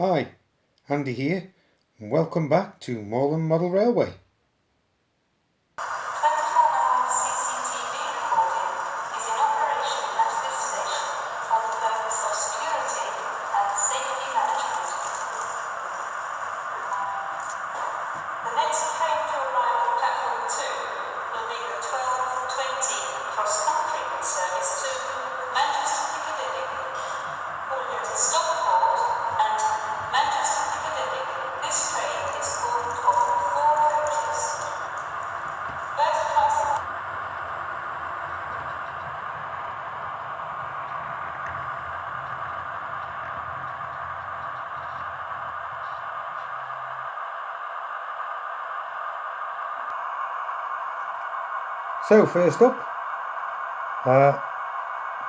Hi, Andy here, and welcome back to Moorland Model Railway. So first up,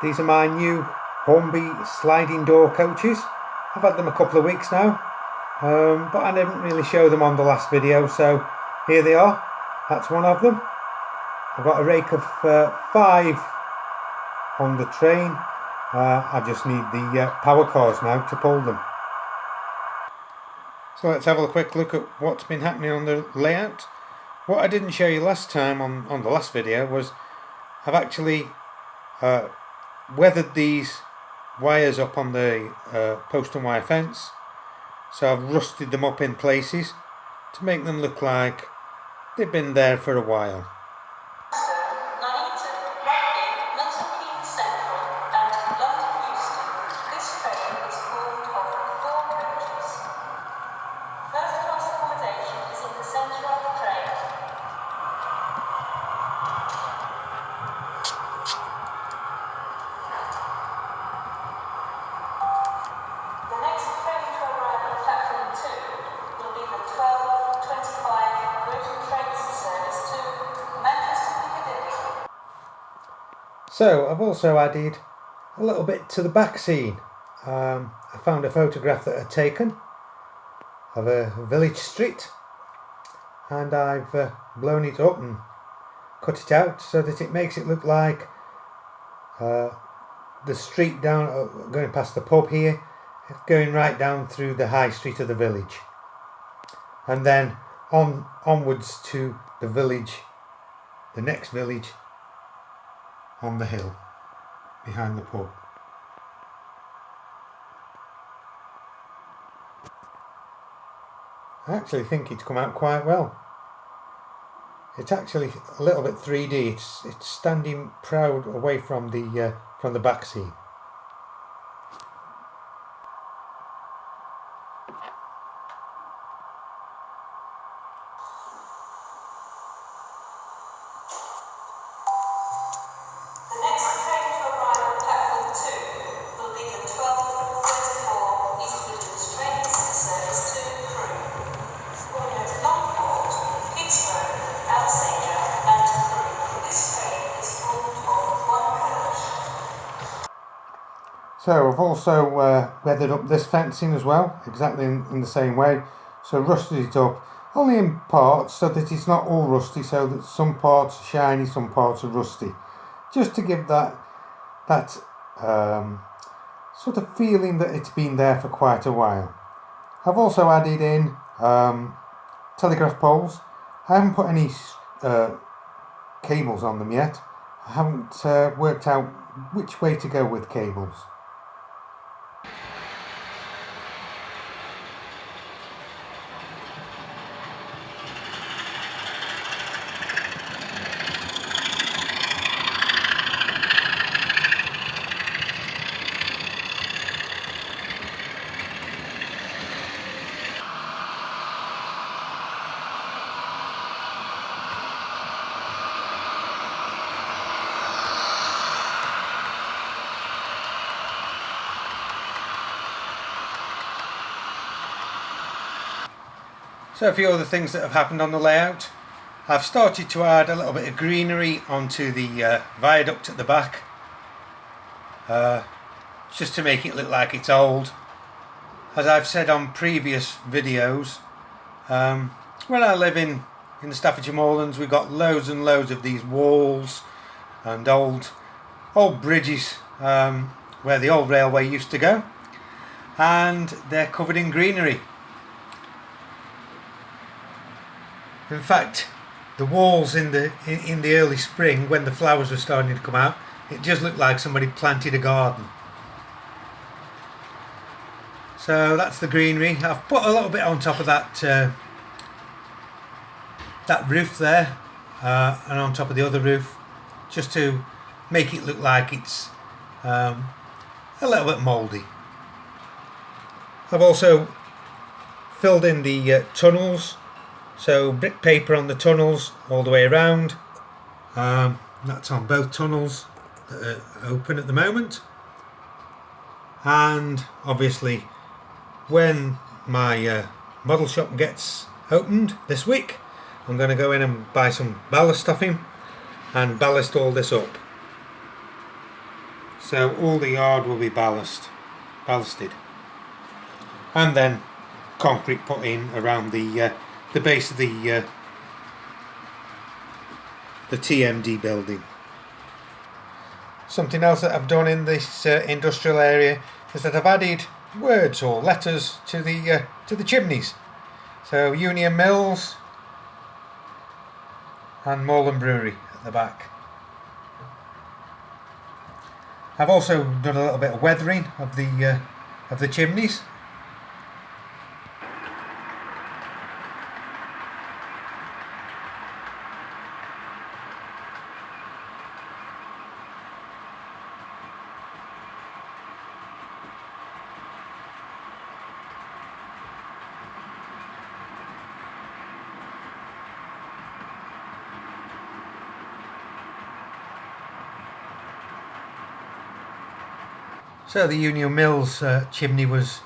these are my new Hornby sliding door coaches. I've had them a couple of weeks now, but I didn't really show them on the last video, so here they are. That's one of them. I've got a rake of 5 on the train. I just need the power cars now to pull them. So let's have a quick look at what's been happening on the layout. What I didn't show you last time on the last video was I've actually weathered these wires up on the post and wire fence. So I've rusted them up in places to make them look like they've been there for a while. So I've also added a little bit to the back scene. I found a photograph that I'd taken of a village street, and I've blown it up and cut it out so that it makes it look like the street down, going past the pub here, going right down through the high street of the village, and then onwards to the village, the next village on the hill behind the pub. I actually think it's come out quite well. It's actually a little bit 3D. It's standing proud away from the back scene. So I've also weathered up this fencing as well, exactly in the same way. So rusted it up, only in parts, so that it's not all rusty, so that some parts are shiny, some parts are rusty. Just to give that sort of feeling that it's been there for quite a while. I've also added in telegraph poles. I haven't put any cables on them yet. I haven't worked out which way to go with cables. So a few other things that have happened on the layout. I've started to add a little bit of greenery onto the viaduct at the back, just to make it look like it's old. As I've said on previous videos, where I live in the Staffordshire Moorlands, we've got loads and loads of these walls and old bridges where the old railway used to go. and they're covered in greenery. In fact, the walls in the early spring, when the flowers were starting to come out, it just looked like somebody planted a garden. So that's the greenery. I've put a little bit on top of that that roof there, and on top of the other roof, just to make it look like it's a little bit mouldy. I've also filled in the tunnels, so brick paper on the tunnels all the way around. That's on both tunnels that are open at the moment. And obviously when my model shop gets opened this week, I'm going to go in and buy some ballast stuffing and ballast all this up. So all the yard will be ballasted, and then concrete put in around the base of the TMD building. Something else that I've done in this industrial area is that I've added words or letters to the chimneys. So Union Mills and Moorland Brewery at the back. I've also done a little bit of weathering of the chimneys. So the Union Mills chimney was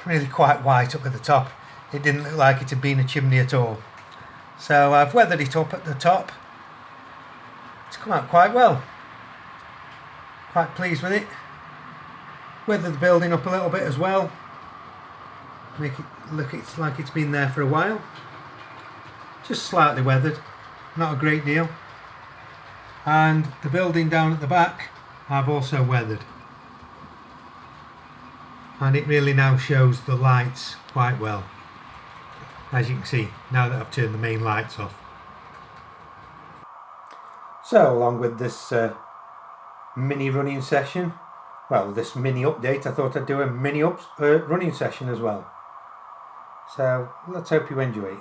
really quite white up at the top. It didn't look like it had been a chimney at all. So I've weathered it up at the top. It's come out quite well. Quite pleased with it. Weathered the building up a little bit as well. Make it look like it's been there for a while. Just slightly weathered, not a great deal. And the building down at the back I've also weathered. And it really now shows the lights quite well, as you can see now that I've turned the main lights off. So along with this mini running session, well, this mini update, I thought I'd do a mini running session as well. So let's hope you enjoy it.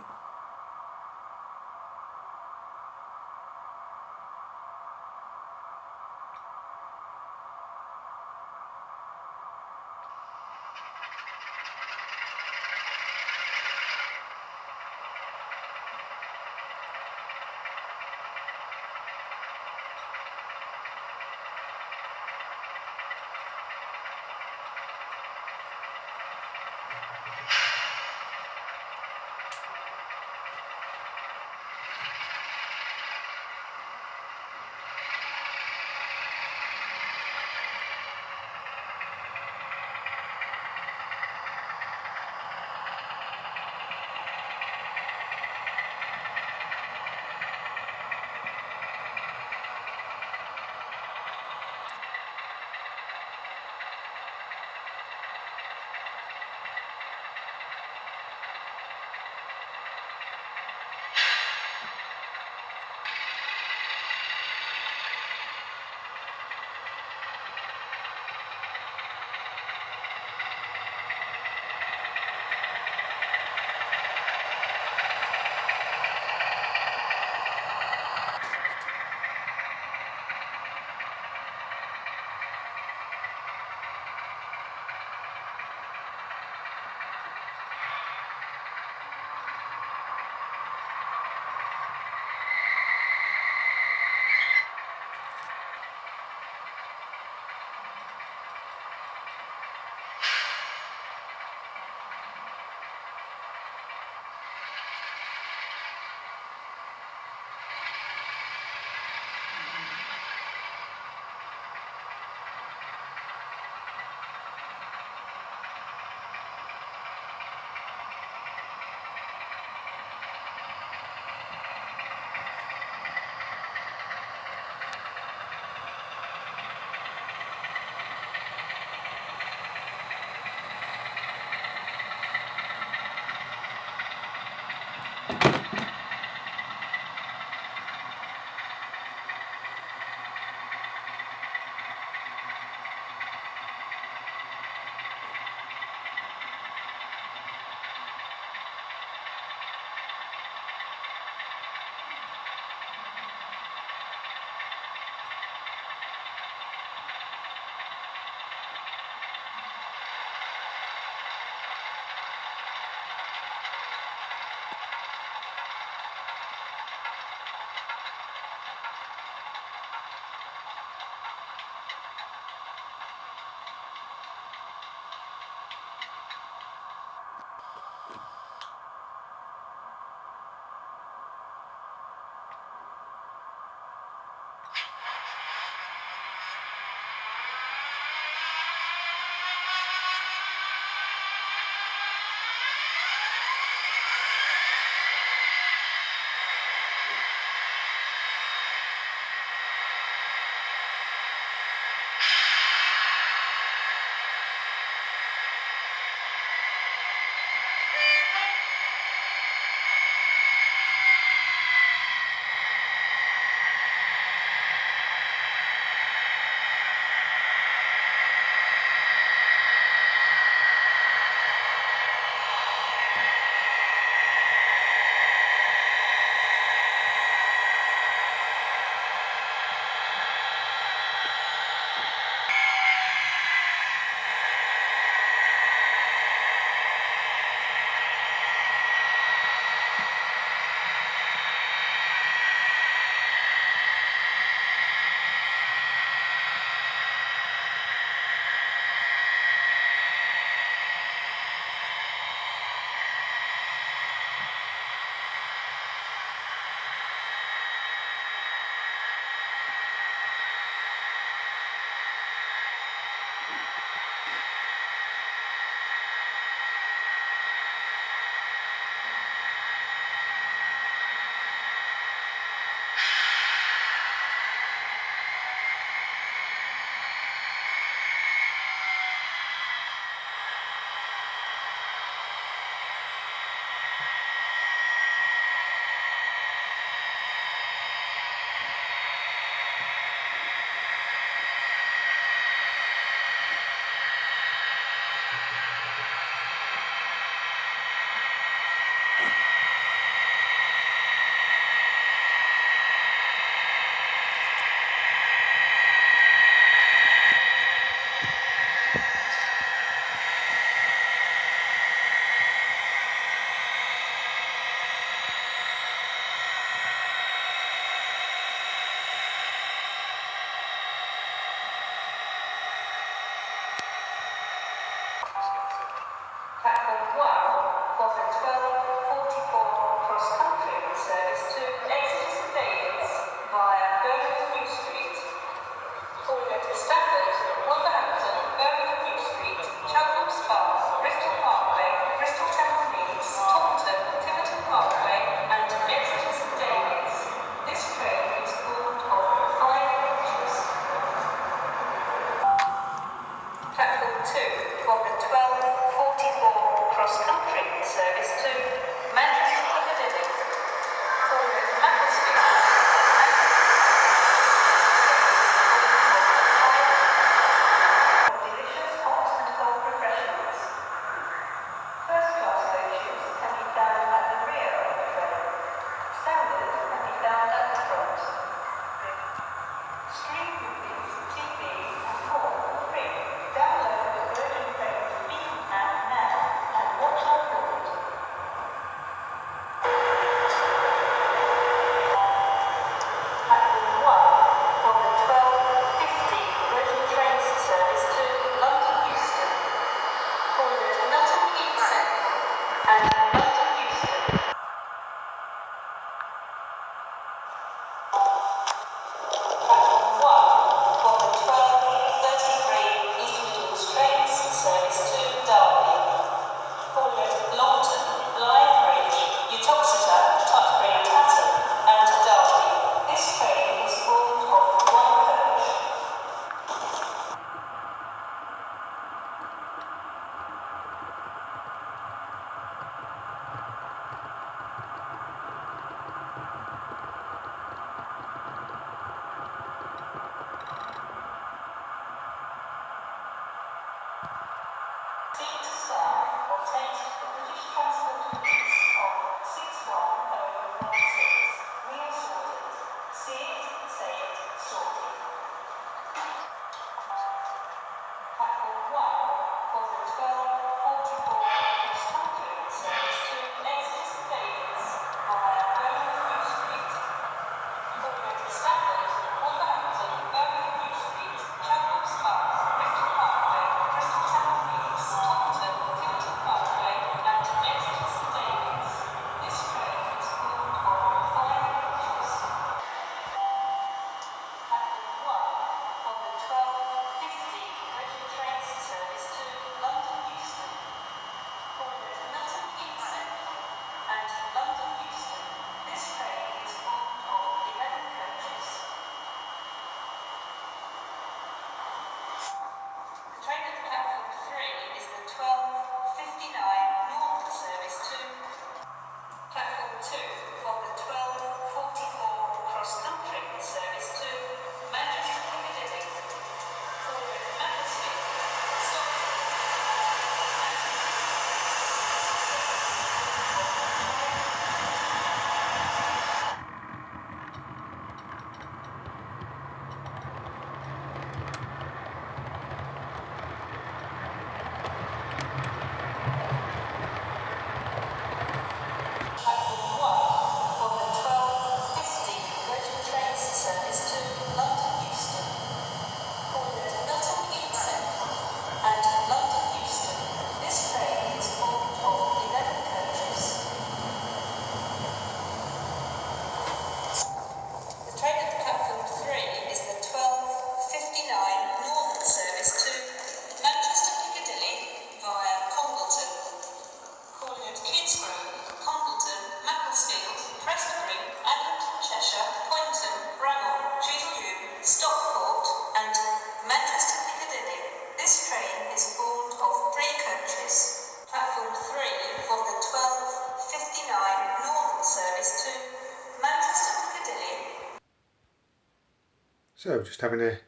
So just having a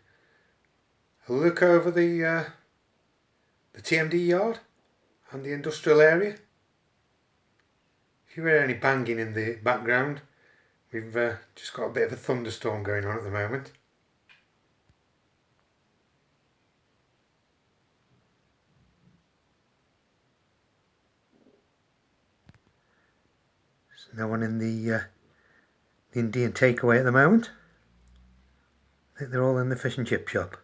look over the TMD yard and the industrial area. If you hear any banging in the background, we've just got a bit of a thunderstorm going on at the moment. There's no one in the Indian takeaway at the moment. I think they're all in the fish and chip shop.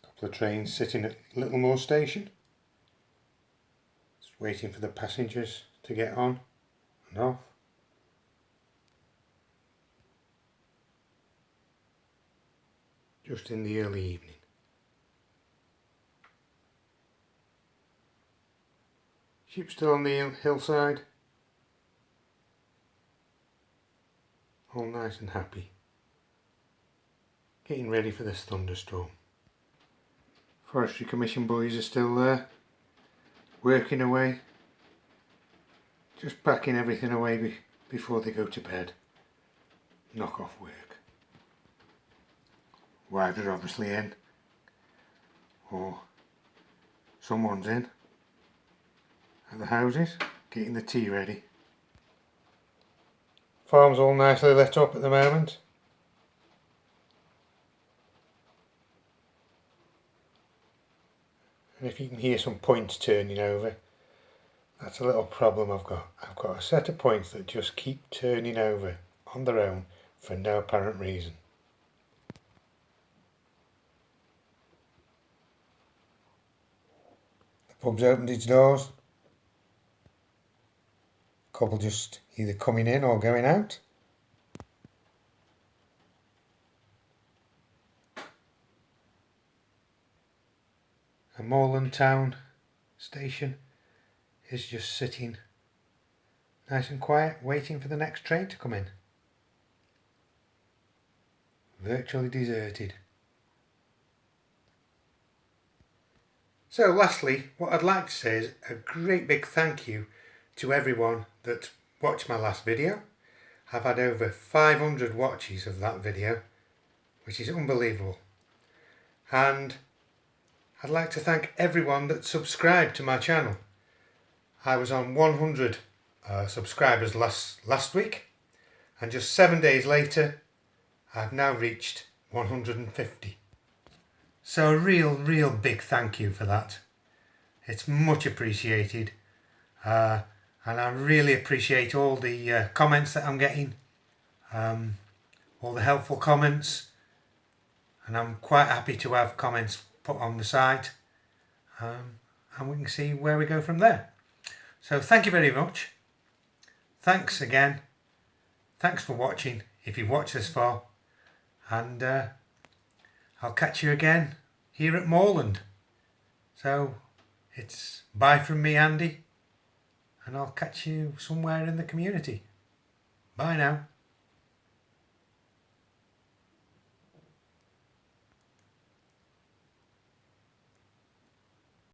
A couple of trains sitting at Littlemore station. Just waiting for the passengers to get on and off. Just in the early evening. Ship still on the hillside. All nice and happy. Getting ready for this thunderstorm. Forestry Commission boys are still there, working away, just packing everything away before they go to bed. Knock off work. Wives are obviously in, or someone's in at the houses, getting the tea ready. Farm's all nicely lit up at the moment. And if you can hear some points turning over, that's a little problem I've got. I've got a set of points that just keep turning over on their own for no apparent reason. Pub's opened its doors. Couple just either coming in or going out. A Moorland town station is just sitting nice and quiet, waiting for the next train to come in. Virtually deserted. So lastly, what I'd like to say is a great big thank you to everyone that watched my last video. I've had over 500 watches of that video, which is unbelievable. And I'd like to thank everyone that subscribed to my channel. I was on 100 subscribers last week, and just 7 days later I've now reached 150. So a real big thank you for that. It's much appreciated, and I really appreciate all the comments that I'm getting, all the helpful comments, and I'm quite happy to have comments put on the site, and we can see where we go from there. So thank you very much. Thanks again. Thanks for watching if you've watched this far, and I'll catch you again here at Moorland. So it's bye from me, Andy, and I'll catch you somewhere in the community. Bye now.